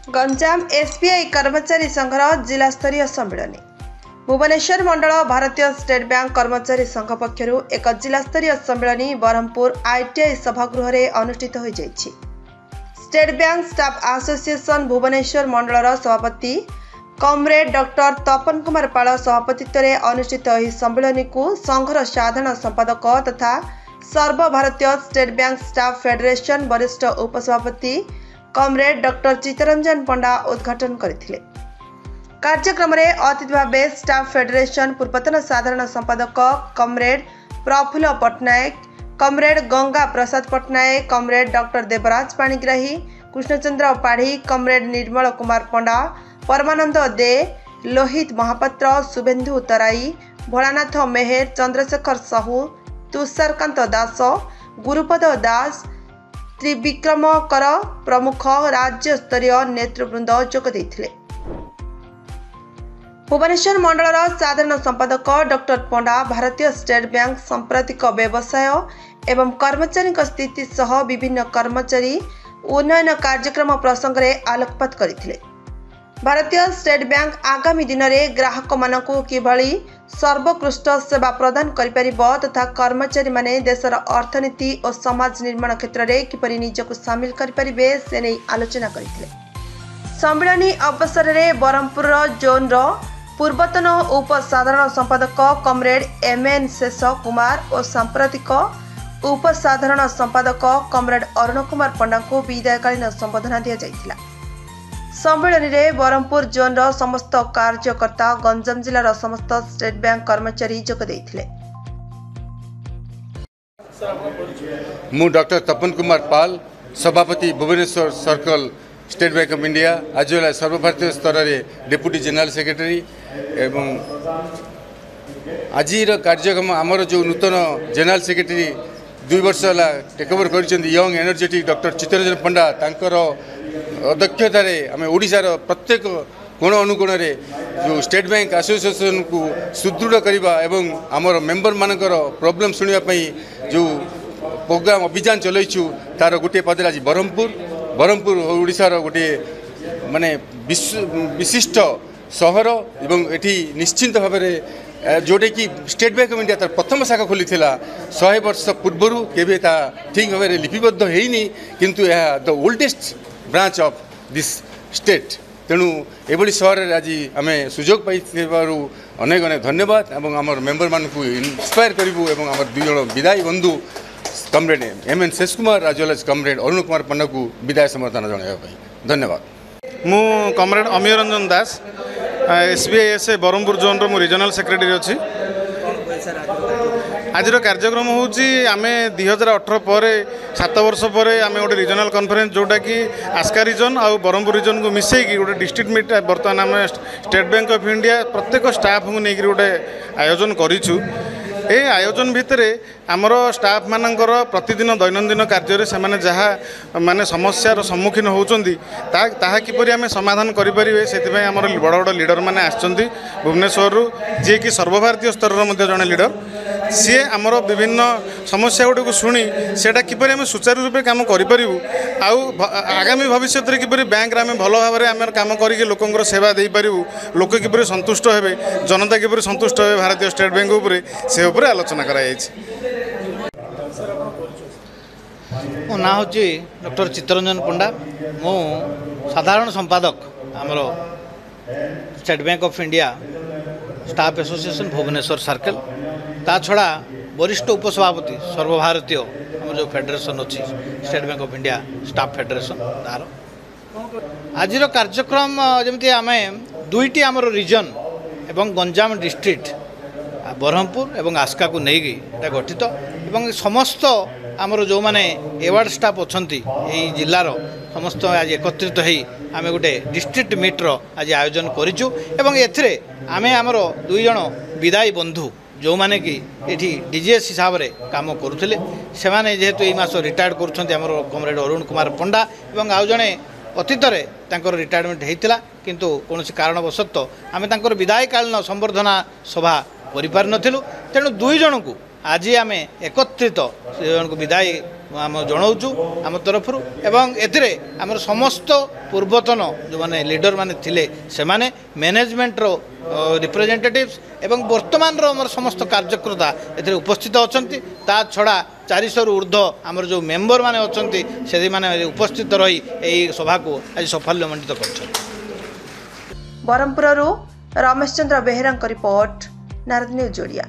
Ganjam SBI कर्मचारी संघर जिला स्तरीय सम्मेलन भुवनेश्वर मंडल भारतीय स्टेट बैंक कर्मचारी संघ पक्षर एक जिला स्तरीय सम्मेलन ब्रह्मपुर आईटीआई सभागृह में अनुष्ठित हो जाइछि। State bank staff association Bhubaneswar मंडल सभापति कमरेड डॉक्टर तपन कुमार पाल सभापतित्व में अनुष्ठित यह सम्मेलन को संघर साधारण संपादक तथा सर्वभारतीय स्टेट बैंक स्टाफ फेडरेशन वरिष्ठ उपसभापति कमरेड डॉक्टर चित्तरंजन पंडा उद्घाटन करथिले। कार्यक्रम में अतिथि भाव स्टाफ फेडरेशन पूर्वतन साधारण संपादक comrade Prafulla Pattanaik, comrade Ganga Prasad Pattanaik, comrade doctor Devraj Panigrahi, Krishnachandra Padhi, comrade Nirmal Kumar Panda, Paramanand De, Lohit Mohapatra, Subhendu Tarai, Bholanath Meher, Chandrasekhar Sahu, Tusharkant Das, Gurupad Das, त्रिविक्रमकर प्रमुख राज्य स्तरीय नेतृवृंद जोग देथिले। भुवनेश्वर मंडल साधारण संपादक डॉक्टर पंडा भारतीय स्टेट बैंक सांप्रतिक व्यवसाय एवं कर्मचारी स्थिति सह विभिन्न कर्मचारी उन्नयन कार्यक्रम प्रसंग में आलोकपात करथिले। भारतीय स्टेट बैंक आगामी दिन में ग्राहक मानकु किभली सर्वोत्कृष्ट सेवा प्रदान करिपरिबो तथा कर्मचारी माने देशर अर्थनीति और समाज निर्माण क्षेत्र में किपरि निजको शामिल करिपरिबे से नै आलोचना करथिले। सम्मेलन अवसर में ब्रह्मपुर जोन पूर्वतन उपसाधारण संपादक कमरेड एमएन शेष कुमार और सांप्रतिक उपसाधारण संपादक कमरेड अरुण कुमार पंडा को विदायकालीन संबोधना दिया जायतिला। सम्मेलन में ब्रह्मपुर जोन समस्त कार्यकर्ता गंजाम जिलार समस्त स्टेट बैंक कर्मचारी जोग देथिले। मु डॉक्टर तपन कुमार पाल सभापति Bhubaneswar circle State Bank of India आज सर्वभारतीय स्तर में डेप्यूटी जनरल सेक्रेटरी एवं आज कार्यक्रम आमर जो नूतन जनरल सेक्रेटरी 2 वर्ष है टेक ओवर कर यंग एनर्जेटिक डॉक्टर चित्तरंजन पंडा तांकर अध्यक्षतार आम ओडिशार प्रत्येक कोण अनुकोण जो स्टेट बैंक एसोसिएशन को सुदृढ़ करने एवं आमर मेंबर मानकर प्रॉब्लम शुणापी जो प्रोग्राम अभियान चलैछु तार गोटे पद आज ब्रह्मपुर ओडिशार गोटे माने विशिष्ट सहर एवं एटी निश्चिंत भाव में जोटे कि स्टेट बैंक ऑफ इंडिया तार प्रथम शाखा खोली 100 वर्ष पूर्वर केवे ठीक भाव में लिपिबद्ध होनी किंतु यह the oldest branch of this state तेणु एभली सहर आज आम सुजोग पाई अनेक अनेक धन्यवाद एवं आमर मेंबर मान इंस्पायर करूँ एवं आम 2 जन विदायी बंधु कमरेड एमएन शेष कुमार आज वेल कमरेड अरुण कुमार पंडा को विदाय समर्थन जनाइबा धन्यवाद। मु कमरेड अमीय रंजन दास एसबीआई ब्रह्मपुर जोन रो रीजनल सेक्रेटरी अच्छी। आज कार्यक्रम हूँ आम 2018 पर 7 वर्ष पर आम गोटे रीजनल कॉन्फ्रेंस जोटा कि आस्का रीजन आउ ब्रह्मपुर रीजन को मिसेकी गोटे डिस्ट्रिक्ट मीट बर्तमान आम स्टेट बैंक ऑफ इंडिया प्रत्येक स्टाफ को लेकर गोटे आयोजन करूँ। ए आयोजन भितर आमर स्टाफ मानकर प्रतिदिन दैनंदिन कार्य से माने जहाँ माने समस्यार सम्मुखीन होउचंदी ताहा किपरि आमे समाधान करिपरिबे सेतिपय आमर बड़ बड़ लीडर माने आछचंदी भुवनेश्वर रु जे कि सर्वभारतीय स्तर रो मध्ये जने लीडर सी आमर विभिन्न समस्या गुडी को सुनी सेटा किपरि आमे सुचारू रूपे काम करिपरिबु आउ आगामी भविष्य रे किपरि बैंक रे आमे भलो भाबरे आमे काम करिके लोकंकर सेवा देई परिबु लोक किपरि संतुष्ट हेबे जनता किपरि संतुष्ट हेबे भारतीय स्टेट बैंक उपरे से उपरे आलोचना कराई मो ना हूँ डॉक्टर चित्तरंजन पंडा मु साधारण संपादक आमर State Bank of India staff association Bhubaneswar circle ता छड़ा वरिष्ठ उपसभापति सर्वभारतीय आम जो फेडरेशन अच्छी State Bank of India staff federation तार आज कार्यक्रम जमी आम 2टी आमर रीजन एवं गंजाम डिस्ट्रिक्ट ब्रह्मपुर एवं आस्का को लेकिन गठित एवं समस्त आमर जो माने एवार्ड स्टाफ अच्छी यही जिलार समस्त आज एकत्रित हो आम गोटे डिस्ट्रिक्ट मीट्र आज आयोजन करूँ एवं एथिरे आमे आमर 2 जन विदायी बंधु जो माने कि एठी डीजीएस हिसाब से काम करुले से माने जेहेतु यही मास रिटायर्ड कर कमरेड अरुण कुमार पंडा एवं आउ जड़े अतीत रिटायरमेंट होता किंतु कौन कारणवशतः आम विदायकालीन संबर्धना सभा करें तेणु 2 जन को आज आम एकत्रित जन को विदाय आम जनाऊँ आम तरफ एवं एथिरे आमर समस्त पूर्वतन जो माने लीडर माने थिले से माने मैनेजमेंट्रो रिप्रेजेंटेटिव्स एवं वर्तमान आमर समस्त कार्यकर्ता एथिरे उपस्थित अछंती ता छड़ा 400 रु ऊर्ध्व आमर जो मेंबर माने अछंती से माने उपस्थित रही एई सभा को आज सफलमंडित करछन। बरहमपुर रमेश चंद्र बेहेरा रिपोर्ट नारद न्यूज जोड़िया।